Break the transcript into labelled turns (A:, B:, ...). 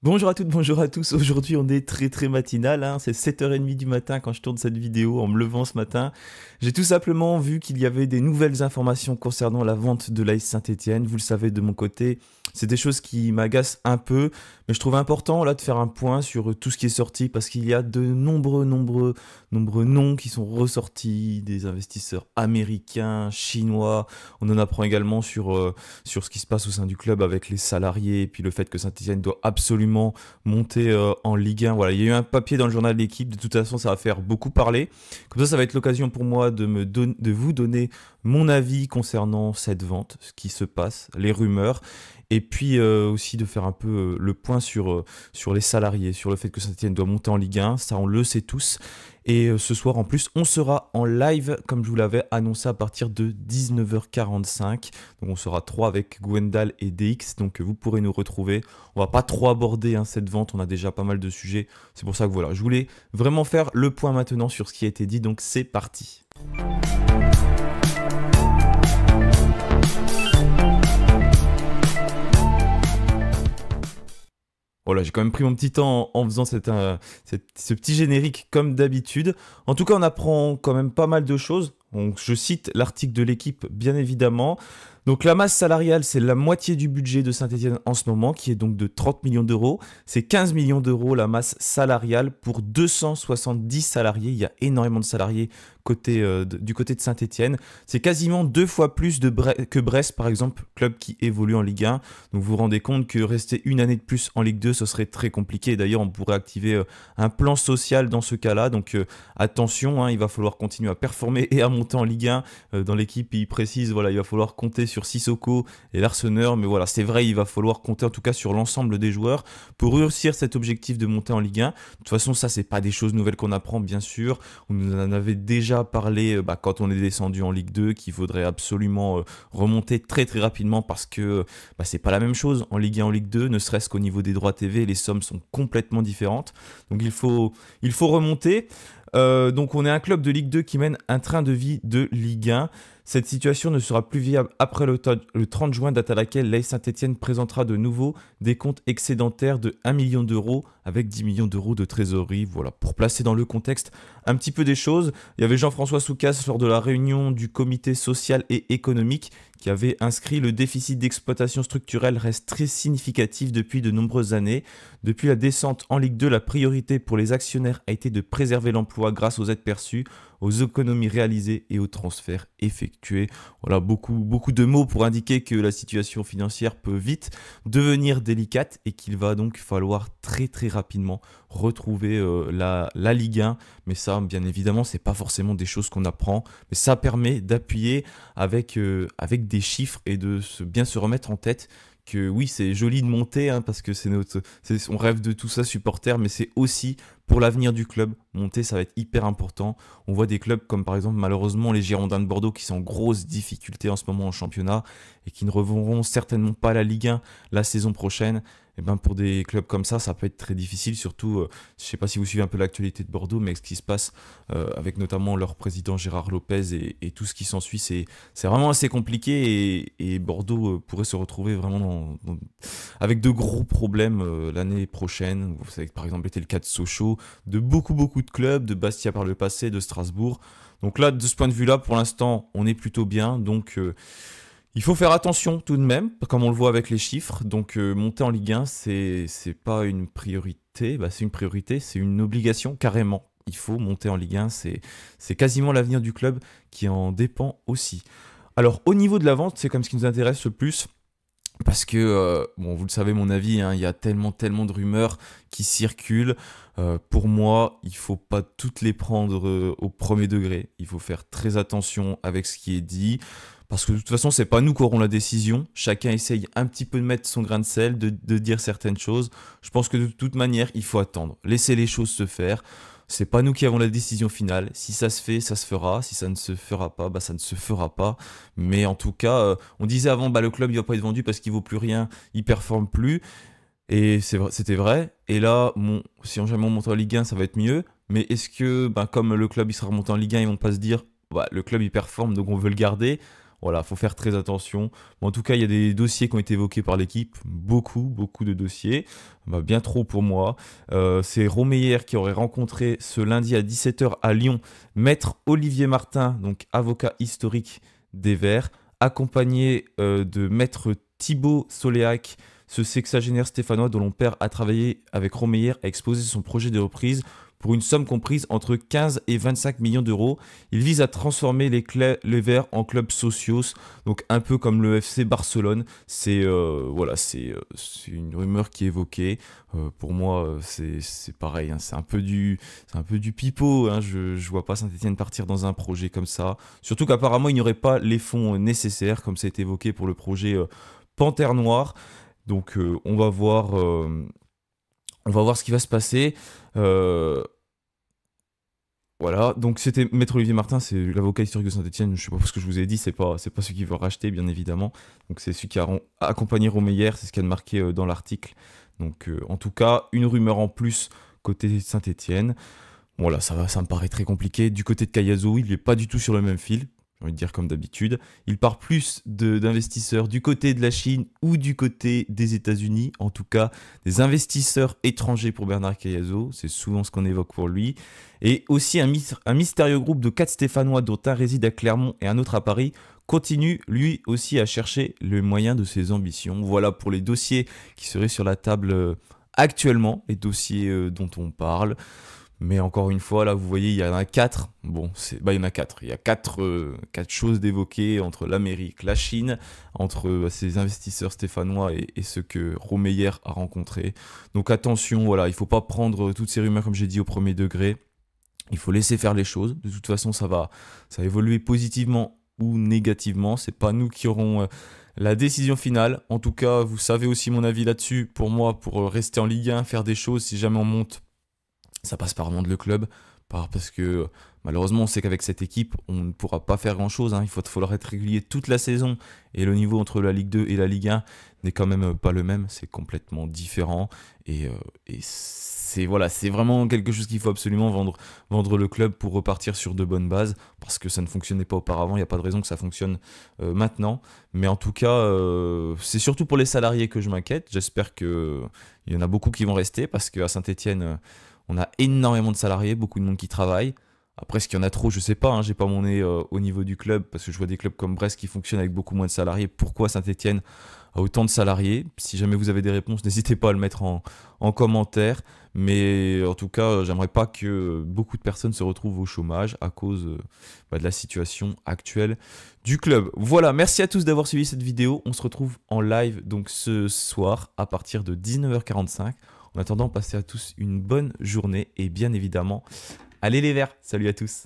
A: Bonjour à toutes, bonjour à tous. Aujourd'hui, on est très matinal, hein. C'est 7h30 du matin quand je tourne cette vidéo en me levant ce matin. J'ai tout simplement vu qu'il y avait des nouvelles informations concernant la vente de l'AS Saint-Étienne. Vous le savez de mon côté, c'est des choses qui m'agacent un peu, mais je trouve important là de faire un point sur tout ce qui est sorti parce qu'il y a de nombreux noms qui sont ressortis, des investisseurs américains, chinois. On en apprend également sur ce qui se passe au sein du club avec les salariés et puis le fait que Saint-Étienne doit absolument monter en Ligue 1. Voilà, il y a eu un papier dans le journal de l'équipe. De toute façon, ça va faire beaucoup parler. Comme ça va être l'occasion pour moi de vous donner mon avis concernant cette vente, ce qui se passe, les rumeurs. Et puis aussi de faire un peu le point sur les salariés, sur le fait que Saint-Étienne doit monter en Ligue 1, ça on le sait tous. Et ce soir en plus, on sera en live, comme je vous l'avais annoncé, à partir de 19h45. Donc on sera 3 avec Gwendal et DX, donc vous pourrez nous retrouver. On va pas trop aborder cette vente, on a déjà pas mal de sujets. C'est pour ça que voilà, je voulais vraiment faire le point maintenant sur ce qui a été dit, donc c'est parti. Voilà, j'ai quand même pris mon petit temps en faisant ce petit générique comme d'habitude. En tout cas, on apprend quand même pas mal de choses. Donc, je cite l'article de l'équipe, bien évidemment. Donc, la masse salariale, c'est la moitié du budget de Saint-Étienne en ce moment, qui est donc de 30 millions d'euros. C'est 15 millions d'euros la masse salariale pour 270 salariés. Il y a énormément de salariés du côté de Saint-Étienne. C'est quasiment 2 fois plus que Brest, par exemple, club qui évolue en Ligue 1. Donc, vous vous rendez compte que rester une année de plus en Ligue 2, ce serait très compliqué. D'ailleurs, on pourrait activer un plan social dans ce cas-là. Donc, attention, il va falloir continuer à performer et à monter en Ligue 1. Dans l'équipe, il précise, voilà, il va falloir compter sur Sissoko et l'Arseneur, mais voilà, c'est vrai, il va falloir compter en tout cas sur l'ensemble des joueurs pour réussir cet objectif de monter en Ligue 1. De toute façon, ça, c'est pas des choses nouvelles qu'on apprend, bien sûr. On nous en avait déjà parlé quand on est descendu en Ligue 2, qu'il faudrait absolument remonter très rapidement parce que c'est pas la même chose en Ligue 1, en Ligue 2, ne serait-ce qu'au niveau des droits TV, les sommes sont complètement différentes. Donc il faut remonter. Donc on est un club de Ligue 2 qui mène un train de vie de Ligue 1. Cette situation ne sera plus viable après le 30 juin, date à laquelle l'AS Saint-Étienne présentera de nouveau des comptes excédentaires de 1 million d'euros avec 10 millions d'euros de trésorerie. Voilà, pour placer dans le contexte un petit peu des choses, il y avait Jean-François Soucas lors de la réunion du comité social et économique qui avait inscrit le déficit d'exploitation structurelle reste très significatif depuis de nombreuses années. Depuis la descente en Ligue 2, la priorité pour les actionnaires a été de préserver l'emploi grâce aux aides perçues, aux économies réalisées et aux transferts effectués. Voilà, beaucoup de mots pour indiquer que la situation financière peut vite devenir délicate et qu'il va donc falloir très rapidement retrouver la Ligue 1. Mais ça, bien évidemment, c'est pas forcément des choses qu'on apprend, mais ça permet d'appuyer avec des chiffres et de bien se remettre en tête que oui, c'est joli de monter parce que on rêve de tout ça, supporters, mais c'est aussi pour l'avenir du club. Monter, ça va être hyper important. On voit des clubs comme par exemple malheureusement les Girondins de Bordeaux qui sont en grosse difficulté en ce moment en championnat et qui ne reviendront certainement pas à la Ligue 1 la saison prochaine. Et ben pour des clubs comme ça peut être très difficile, surtout, je ne sais pas si vous suivez un peu l'actualité de Bordeaux, mais ce qui se passe avec notamment leur président Gérard Lopez et tout ce qui s'ensuit, c'est vraiment assez compliqué et Bordeaux pourrait se retrouver vraiment avec de gros problèmes l'année prochaine. Vous savez que par exemple était le cas de Sochaux, de beaucoup de clubs, de Bastia par le passé, de Strasbourg. Donc là, de ce point de vue-là, pour l'instant, on est plutôt bien. Donc il faut faire attention tout de même, comme on le voit avec les chiffres. Donc monter en Ligue 1, c'est pas une priorité, c'est une priorité, c'est une obligation carrément. Il faut monter en Ligue 1, c'est quasiment l'avenir du club qui en dépend aussi. Alors au niveau de la vente, c'est comme ce qui nous intéresse le plus. Parce que, bon, vous le savez, mon avis, il y a tellement de rumeurs qui circulent. Pour moi, il faut pas toutes les prendre au premier degré. Il faut faire très attention avec ce qui est dit. Parce que de toute façon, c'est pas nous qui aurons la décision. Chacun essaye un petit peu de mettre son grain de sel, de dire certaines choses. Je pense que de toute manière, il faut attendre. Laisser les choses se faire. C'est pas nous qui avons la décision finale. Si ça se fait, ça se fera. Si ça ne se fera pas, ça ne se fera pas. Mais en tout cas, on disait avant, le club il va pas être vendu parce qu'il vaut plus rien, il performe plus. Et c'était vrai. Et là, si on jamais on monte en Ligue 1, ça va être mieux. Mais est-ce que, comme le club il sera remonté en Ligue 1, ils vont pas se dire, le club il performe, donc on veut le garder. Voilà, faut faire très attention. Mais en tout cas, il y a des dossiers qui ont été évoqués par l'équipe, beaucoup de dossiers, bah, bien trop pour moi. C'est Romeyer qui aurait rencontré ce lundi à 17 h à Lyon maître Olivier Martin, donc avocat historique des Verts, accompagné de maître Thibaut Soléac, ce sexagénaire stéphanois dont l'on père a travaillé avec Romeyer, a exposé son projet de reprise pour une somme comprise entre 15 et 25 millions d'euros. Il vise à transformer les Verts en clubs socios, donc un peu comme le FC Barcelone. C'est voilà, c'est une rumeur qui est évoquée. Pour moi, c'est pareil, hein, c'est un peu du pipeau. Hein, je vois pas Saint-Etienne partir dans un projet comme ça. Surtout qu'apparemment, il n'y aurait pas les fonds nécessaires, comme ça a été évoqué pour le projet Panthère Noire. Donc on va voir ce qui va se passer. Voilà, donc c'était Maître Olivier Martin, c'est l'avocat historique de Saint-Etienne. Je sais pas ce que je vous ai dit, c'est pas celui qui veut racheter, bien évidemment. Donc c'est celui qui a accompagné Romeyer, c'est ce qu'il y a de marqué dans l'article. Donc en tout cas, une rumeur en plus côté Saint-Etienne. Voilà, ça me paraît très compliqué. Du côté de Cayazo, il n'est pas du tout sur le même fil. J'ai envie de dire comme d'habitude. Il part plus d'investisseurs du côté de la Chine ou du côté des États-Unis. En tout cas, des investisseurs étrangers pour Bernard Cayazo. C'est souvent ce qu'on évoque pour lui. Et aussi un mystérieux groupe de 4 Stéphanois, dont un réside à Clermont et un autre à Paris, continue lui aussi à chercher le moyen de ses ambitions. Voilà pour les dossiers qui seraient sur la table actuellement, les dossiers dont on parle. Mais encore une fois, là, vous voyez, il y en a 4. Bon, il y en a 4. Il y a 4 choses d'évoquer entre l'Amérique, la Chine, entre ces investisseurs stéphanois et ceux que Romeyer a rencontrés. Donc attention, voilà, il ne faut pas prendre toutes ces rumeurs, comme j'ai dit, au premier degré. Il faut laisser faire les choses. De toute façon, ça va évoluer positivement ou négativement. C'est pas nous qui aurons la décision finale. En tout cas, vous savez aussi mon avis là-dessus. Pour moi, pour rester en Ligue 1, faire des choses, si jamais on monte, ça passe par rendre le club, parce que malheureusement on sait qu'avec cette équipe on ne pourra pas faire grand chose, hein. Il faudra être régulier toute la saison et le niveau entre la Ligue 2 et la Ligue 1 n'est quand même pas le même, c'est complètement différent et c'est vraiment quelque chose qu'il faut absolument vendre le club pour repartir sur de bonnes bases, parce que ça ne fonctionnait pas auparavant, il n'y a pas de raison que ça fonctionne maintenant. Mais en tout cas, c'est surtout pour les salariés que je m'inquiète. J'espère qu'il y en a beaucoup qui vont rester, parce qu'à Saint-Etienne, on a énormément de salariés, beaucoup de monde qui travaille. Après, est-ce qu'il y en a trop, je sais pas, hein, j'ai pas mon nez au niveau du club, parce que je vois des clubs comme Brest qui fonctionnent avec beaucoup moins de salariés. Pourquoi Saint-Etienne a autant de salariés? Si jamais vous avez des réponses, n'hésitez pas à le mettre en commentaire. Mais en tout cas, j'aimerais pas que beaucoup de personnes se retrouvent au chômage à cause de la situation actuelle du club. Voilà, merci à tous d'avoir suivi cette vidéo. On se retrouve en live donc ce soir à partir de 19 h 45. En attendant, passez à tous une bonne journée et bien évidemment, allez les Verts. Salut à tous.